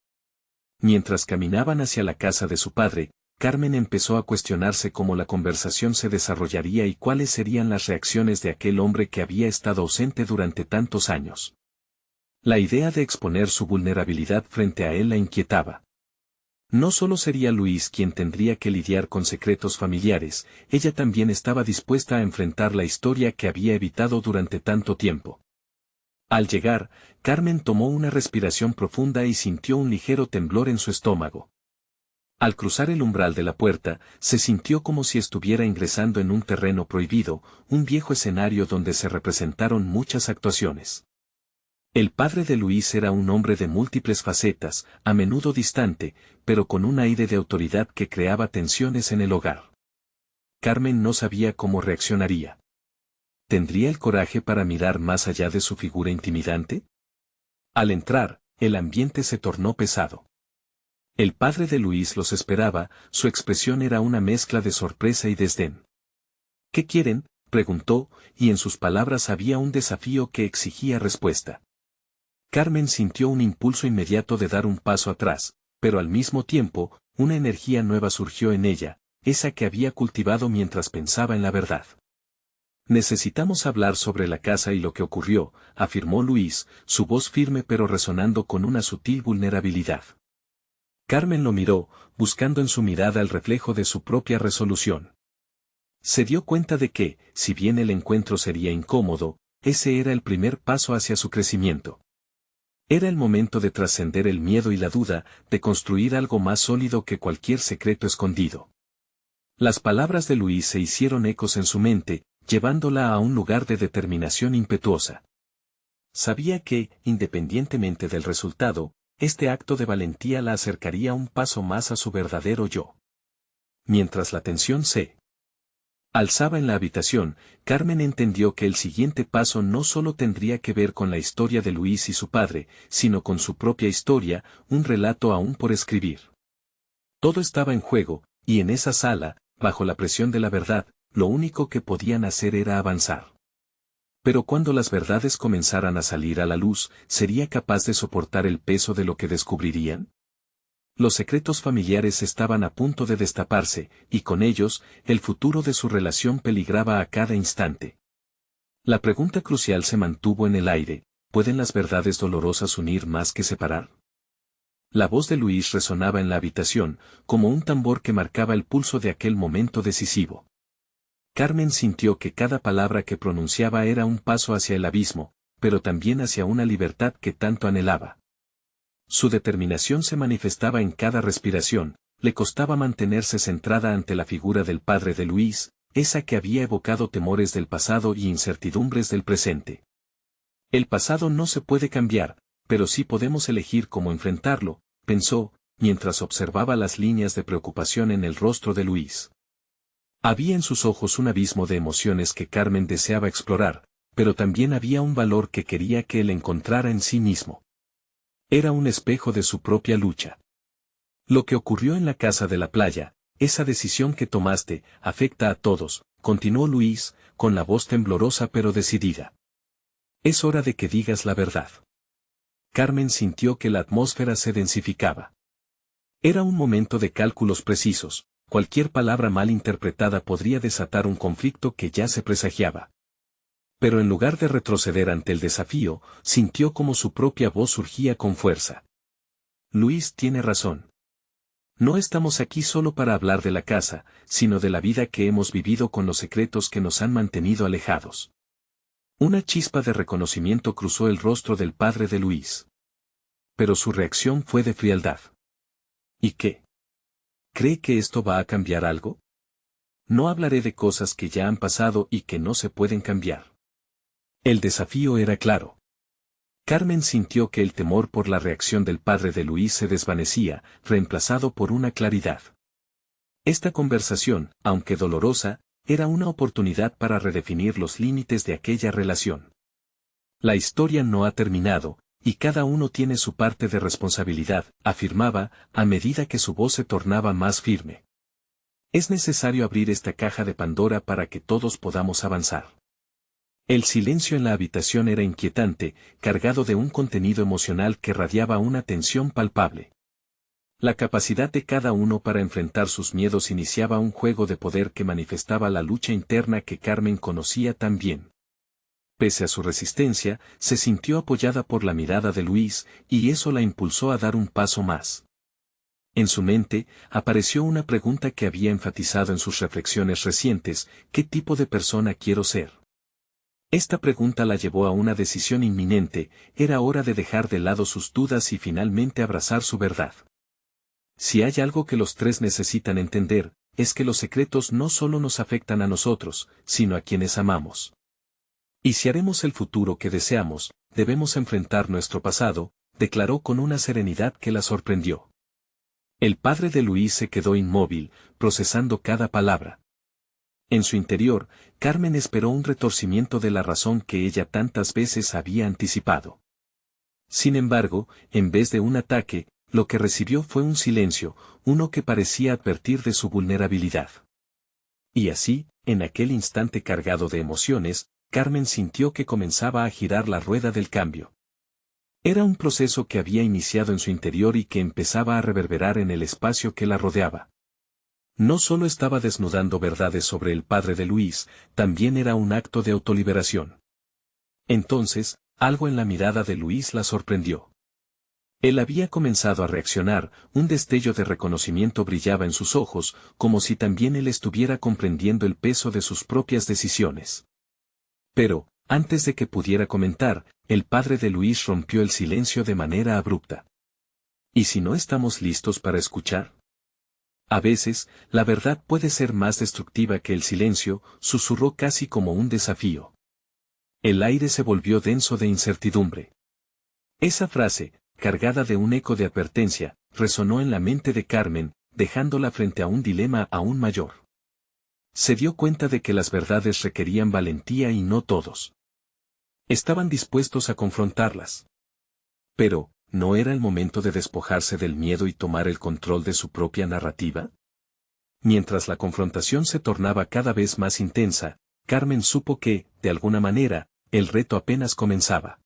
Speaker 1: Mientras caminaban hacia la casa de su padre, Carmen empezó a cuestionarse cómo la conversación se desarrollaría y cuáles serían las reacciones de aquel hombre que había estado ausente durante tantos años. La idea de exponer su vulnerabilidad frente a él la inquietaba. No solo sería Luis quien tendría que lidiar con secretos familiares, ella también estaba dispuesta a enfrentar la historia que había evitado durante tanto tiempo. Al llegar, Carmen tomó una respiración profunda y sintió un ligero temblor en su estómago. Al cruzar el umbral de la puerta, se sintió como si estuviera ingresando en un terreno prohibido, un viejo escenario donde se representaron muchas actuaciones. El padre de Luis era un hombre de múltiples facetas, a menudo distante, pero con un aire de autoridad que creaba tensiones en el hogar. Carmen no sabía cómo reaccionaría. ¿Tendría el coraje para mirar más allá de su figura intimidante? Al entrar, el ambiente se tornó pesado. El padre de Luis los esperaba, su expresión era una mezcla de sorpresa y desdén. ¿Qué quieren?, preguntó, y en sus palabras había un desafío que exigía respuesta. Carmen sintió un impulso inmediato de dar un paso atrás, pero al mismo tiempo, una energía nueva surgió en ella, esa que había cultivado mientras pensaba en la verdad. Necesitamos hablar sobre la casa y lo que ocurrió, afirmó Luis, su voz firme pero resonando con una sutil vulnerabilidad. Carmen lo miró, buscando en su mirada el reflejo de su propia resolución. Se dio cuenta de que, si bien el encuentro sería incómodo, ese era el primer paso hacia su crecimiento. Era el momento de trascender el miedo y la duda, de construir algo más sólido que cualquier secreto escondido. Las palabras de Luis se hicieron ecos en su mente, llevándola a un lugar de determinación impetuosa. Sabía que, independientemente del resultado, este acto de valentía la acercaría un paso más a su verdadero yo. Mientras la tensión se alzaba en la habitación, Carmen entendió que el siguiente paso no solo tendría que ver con la historia de Luis y su padre, sino con su propia historia, un relato aún por escribir. Todo estaba en juego, y en esa sala, bajo la presión de la verdad, lo único que podían hacer era avanzar. Pero cuando las verdades comenzaran a salir a la luz, ¿sería capaz de soportar el peso de lo que descubrirían? Los secretos familiares estaban a punto de destaparse, y con ellos, el futuro de su relación peligraba a cada instante. La pregunta crucial se mantuvo en el aire: ¿pueden las verdades dolorosas unir más que separar? La voz de Luis resonaba en la habitación, como un tambor que marcaba el pulso de aquel momento decisivo. Carmen sintió que cada palabra que pronunciaba era un paso hacia el abismo, pero también hacia una libertad que tanto anhelaba. Su determinación se manifestaba en cada respiración, le costaba mantenerse centrada ante la figura del padre de Luis, esa que había evocado temores del pasado y incertidumbres del presente. El pasado no se puede cambiar, pero sí podemos elegir cómo enfrentarlo, pensó, mientras observaba las líneas de preocupación en el rostro de Luis. Había en sus ojos un abismo de emociones que Carmen deseaba explorar, pero también había un valor que quería que él encontrara en sí mismo. Era un espejo de su propia lucha. Lo que ocurrió en la casa de la playa, esa decisión que tomaste, afecta a todos, continuó Luis, con la voz temblorosa pero decidida. Es hora de que digas la verdad. Carmen sintió que la atmósfera se densificaba. Era un momento de cálculos precisos, cualquier palabra mal interpretada podría desatar un conflicto que ya se presagiaba. Pero en lugar de retroceder ante el desafío, sintió como su propia voz surgía con fuerza. Luis tiene razón. No estamos aquí solo para hablar de la casa, sino de la vida que hemos vivido con los secretos que nos han mantenido alejados. Una chispa de reconocimiento cruzó el rostro del padre de Luis. Pero su reacción fue de frialdad. ¿Y qué? ¿Cree que esto va a cambiar algo? No hablaré de cosas que ya han pasado y que no se pueden cambiar. El desafío era claro. Carmen sintió que el temor por la reacción del padre de Luis se desvanecía, reemplazado por una claridad. Esta conversación, aunque dolorosa, era una oportunidad para redefinir los límites de aquella relación. La historia no ha terminado, y cada uno tiene su parte de responsabilidad, afirmaba, a medida que su voz se tornaba más firme. Es necesario abrir esta caja de Pandora para que todos podamos avanzar. El silencio en la habitación era inquietante, cargado de un contenido emocional que radiaba una tensión palpable. La capacidad de cada uno para enfrentar sus miedos iniciaba un juego de poder que manifestaba la lucha interna que Carmen conocía tan bien. Pese a su resistencia, se sintió apoyada por la mirada de Luis, y eso la impulsó a dar un paso más. En su mente, apareció una pregunta que había enfatizado en sus reflexiones recientes: ¿qué tipo de persona quiero ser? Esta pregunta la llevó a una decisión inminente, era hora de dejar de lado sus dudas y finalmente abrazar su verdad. Si hay algo que los tres necesitan entender, es que los secretos no solo nos afectan a nosotros, sino a quienes amamos. Y si haremos el futuro que deseamos, debemos enfrentar nuestro pasado, declaró con una serenidad que la sorprendió. El padre de Luis se quedó inmóvil, procesando cada palabra. En su interior, Carmen esperó un retorcimiento de la razón que ella tantas veces había anticipado. Sin embargo, en vez de un ataque, lo que recibió fue un silencio, uno que parecía advertir de su vulnerabilidad. Y así, en aquel instante cargado de emociones, Carmen sintió que comenzaba a girar la rueda del cambio. Era un proceso que había iniciado en su interior y que empezaba a reverberar en el espacio que la rodeaba. No solo estaba desnudando verdades sobre el padre de Luis, también era un acto de autoliberación. Entonces, algo en la mirada de Luis la sorprendió. Él había comenzado a reaccionar, un destello de reconocimiento brillaba en sus ojos, como si también él estuviera comprendiendo el peso de sus propias decisiones. Pero, antes de que pudiera comentar, el padre de Luis rompió el silencio de manera abrupta. ¿Y si no estamos listos para escuchar? A veces, la verdad puede ser más destructiva que el silencio, susurró casi como un desafío. El aire se volvió denso de incertidumbre. Esa frase, cargada de un eco de advertencia, resonó en la mente de Carmen, dejándola frente a un dilema aún mayor. Se dio cuenta de que las verdades requerían valentía y no todos estaban dispuestos a confrontarlas. Pero, ¿no era el momento de despojarse del miedo y tomar el control de su propia narrativa? Mientras la confrontación se tornaba cada vez más intensa, Carmen supo que, de alguna manera, el reto apenas comenzaba.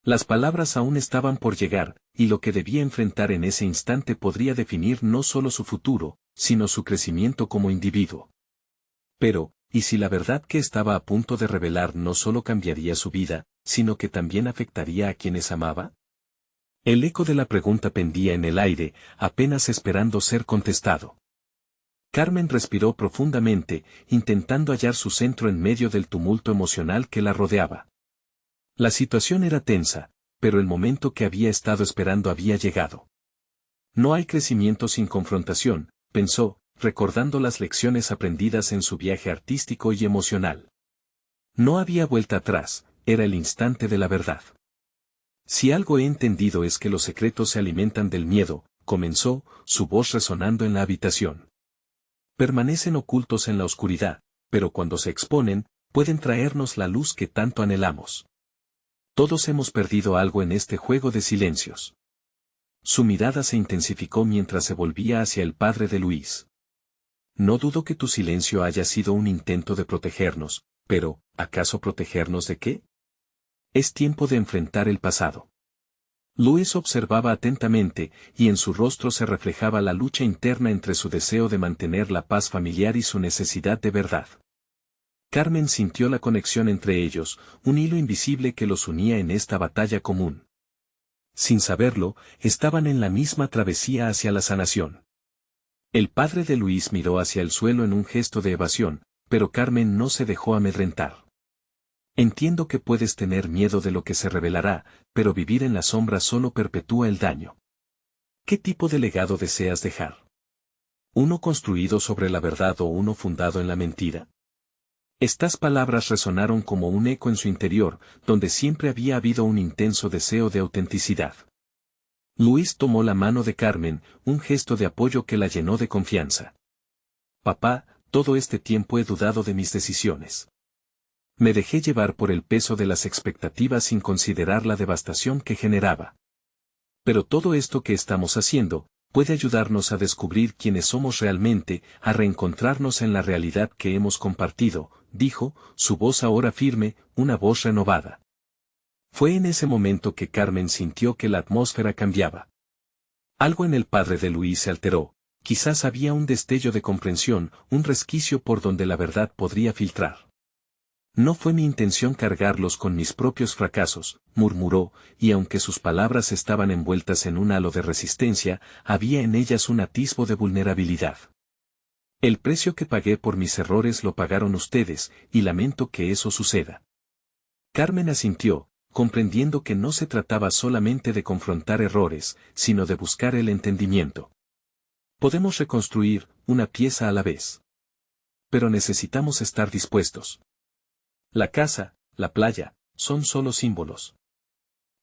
Speaker 1: Las palabras aún estaban por llegar, y lo que debía enfrentar en ese instante podría definir no solo su futuro, sino su crecimiento como individuo. Pero, ¿y si la verdad que estaba a punto de revelar no solo cambiaría su vida, sino que también afectaría a quienes amaba? El eco de la pregunta pendía en el aire, apenas esperando ser contestado. Carmen respiró profundamente, intentando hallar su centro en medio del tumulto emocional que la rodeaba. La situación era tensa, pero el momento que había estado esperando había llegado. No hay crecimiento sin confrontación, pensó, recordando las lecciones aprendidas en su viaje artístico y emocional. No había vuelta atrás, era el instante de la verdad. Si algo he entendido es que los secretos se alimentan del miedo, comenzó, su voz resonando en la habitación. Permanecen ocultos en la oscuridad, pero cuando se exponen, pueden traernos la luz que tanto anhelamos. Todos hemos perdido algo en este juego de silencios. Su mirada se intensificó mientras se volvía hacia el padre de Luis. No dudo que tu silencio haya sido un intento de protegernos, pero, ¿acaso protegernos de qué? Es tiempo de enfrentar el pasado. Luis observaba atentamente, y en su rostro se reflejaba la lucha interna entre su deseo de mantener la paz familiar y su necesidad de verdad. Carmen sintió la conexión entre ellos, un hilo invisible que los unía en esta batalla común. Sin saberlo, estaban en la misma travesía hacia la sanación. El padre de Luis miró hacia el suelo en un gesto de evasión, pero Carmen no se dejó amedrentar. Entiendo que puedes tener miedo de lo que se revelará, pero vivir en la sombra solo perpetúa el daño. ¿Qué tipo de legado deseas dejar? ¿Uno construido sobre la verdad o uno fundado en la mentira? Estas palabras resonaron como un eco en su interior, donde siempre había habido un intenso deseo de autenticidad. Luis tomó la mano de Carmen, un gesto de apoyo que la llenó de confianza. Papá, todo este tiempo he dudado de mis decisiones. Me dejé llevar por el peso de las expectativas sin considerar la devastación que generaba. Pero todo esto que estamos haciendo, puede ayudarnos a descubrir quiénes somos realmente, a reencontrarnos en la realidad que hemos compartido, dijo, su voz ahora firme, una voz renovada. Fue en ese momento que Carmen sintió que la atmósfera cambiaba. Algo en el padre de Luis se alteró, quizás había un destello de comprensión, un resquicio por donde la verdad podría filtrar. No fue mi intención cargarlos con mis propios fracasos, murmuró, y aunque sus palabras estaban envueltas en un halo de resistencia, había en ellas un atisbo de vulnerabilidad. El precio que pagué por mis errores lo pagaron ustedes, y lamento que eso suceda. Carmen asintió, comprendiendo que no se trataba solamente de confrontar errores, sino de buscar el entendimiento. Podemos reconstruir, una pieza a la vez. Pero necesitamos estar dispuestos. La casa, la playa, son solo símbolos.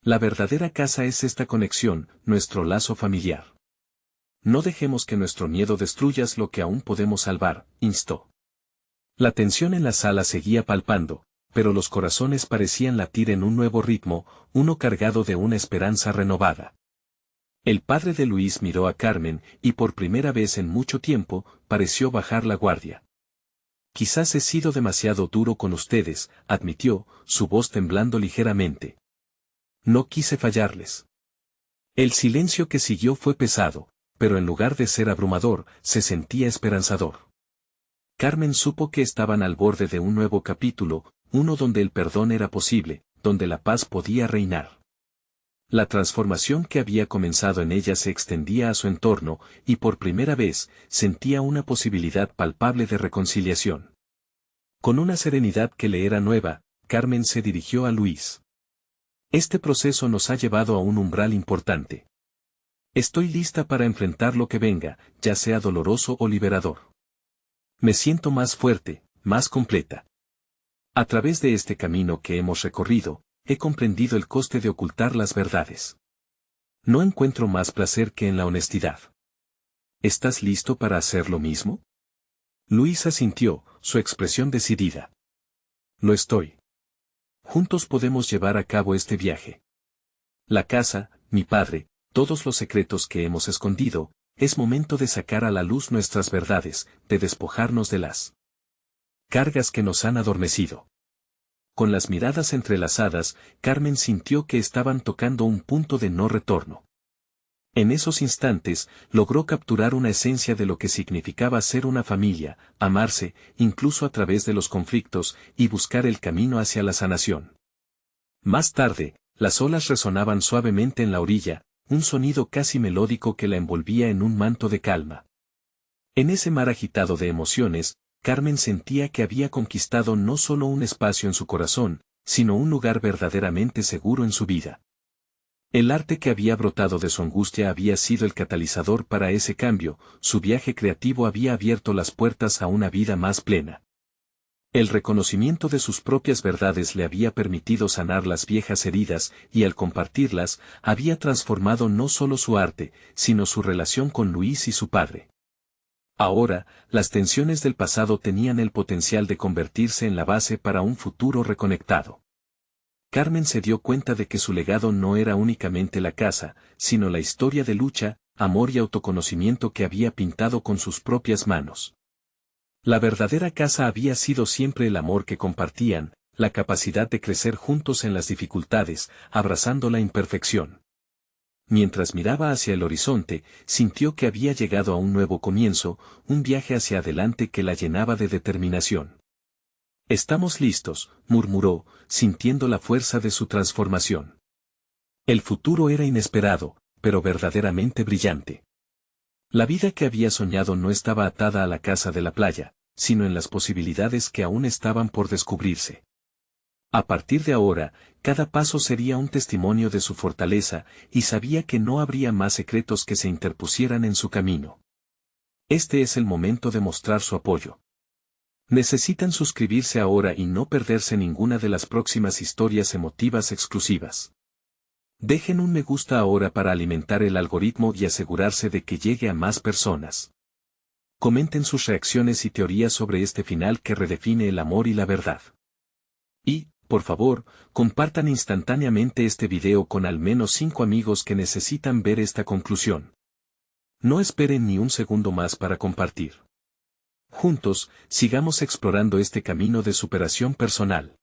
Speaker 1: La verdadera casa es esta conexión, nuestro lazo familiar. No dejemos que nuestro miedo destruya lo que aún podemos salvar, instó. La tensión en la sala seguía palpando, pero los corazones parecían latir en un nuevo ritmo, uno cargado de una esperanza renovada. El padre de Luis miró a Carmen, y por primera vez en mucho tiempo, pareció bajar la guardia. Quizás he sido demasiado duro con ustedes, admitió, su voz temblando ligeramente. No quise fallarles. El silencio que siguió fue pesado, pero en lugar de ser abrumador, se sentía esperanzador. Carmen supo que estaban al borde de un nuevo capítulo, uno donde el perdón era posible, donde la paz podía reinar. La transformación que había comenzado en ella se extendía a su entorno, y por primera vez, sentía una posibilidad palpable de reconciliación. Con una serenidad que le era nueva, Carmen se dirigió a Luis. Este proceso nos ha llevado a un umbral importante. Estoy lista para enfrentar lo que venga, ya sea doloroso o liberador. Me siento más fuerte, más completa. A través de este camino que hemos recorrido, he comprendido el coste de ocultar las verdades. No encuentro más placer que en la honestidad. ¿Estás listo para hacer lo mismo? Luis asintió, su expresión decidida. Lo estoy. Juntos podemos llevar a cabo este viaje. La casa, mi padre, todos los secretos que hemos escondido, es momento de sacar a la luz nuestras verdades, de despojarnos de las cargas que nos han adormecido. Con las miradas entrelazadas, Carmen sintió que estaban tocando un punto de no retorno. En esos instantes, logró capturar una esencia de lo que significaba ser una familia, amarse, incluso a través de los conflictos, y buscar el camino hacia la sanación. Más tarde, las olas resonaban suavemente en la orilla, un sonido casi melódico que la envolvía en un manto de calma. En ese mar agitado de emociones, Carmen sentía que había conquistado no solo un espacio en su corazón, sino un lugar verdaderamente seguro en su vida. El arte que había brotado de su angustia había sido el catalizador para ese cambio, su viaje creativo había abierto las puertas a una vida más plena. El reconocimiento de sus propias verdades le había permitido sanar las viejas heridas y al compartirlas, había transformado no solo su arte, sino su relación con Luis y su padre. Ahora, las tensiones del pasado tenían el potencial de convertirse en la base para un futuro reconectado. Carmen se dio cuenta de que su legado no era únicamente la casa, sino la historia de lucha, amor y autoconocimiento que había pintado con sus propias manos. La verdadera casa había sido siempre el amor que compartían, la capacidad de crecer juntos en las dificultades, abrazando la imperfección. Mientras miraba hacia el horizonte, sintió que había llegado a un nuevo comienzo, un viaje hacia adelante que la llenaba de determinación. «Estamos listos», murmuró, sintiendo la fuerza de su transformación. El futuro era inesperado, pero verdaderamente brillante. La vida que había soñado no estaba atada a la casa de la playa, sino en las posibilidades que aún estaban por descubrirse. A partir de ahora, cada paso sería un testimonio de su fortaleza, y sabía que no habría más secretos que se interpusieran en su camino. Este es el momento de mostrar su apoyo. Necesitan suscribirse ahora y no perderse ninguna de las próximas historias emotivas exclusivas. Dejen un me gusta ahora para alimentar el algoritmo y asegurarse de que llegue a más personas. Comenten sus reacciones y teorías sobre este final que redefine el amor y la verdad. Y, por favor, compartan instantáneamente este video con al menos 5 amigos que necesitan ver esta conclusión. No esperen ni un segundo más para compartir. Juntos, sigamos explorando este camino de superación personal.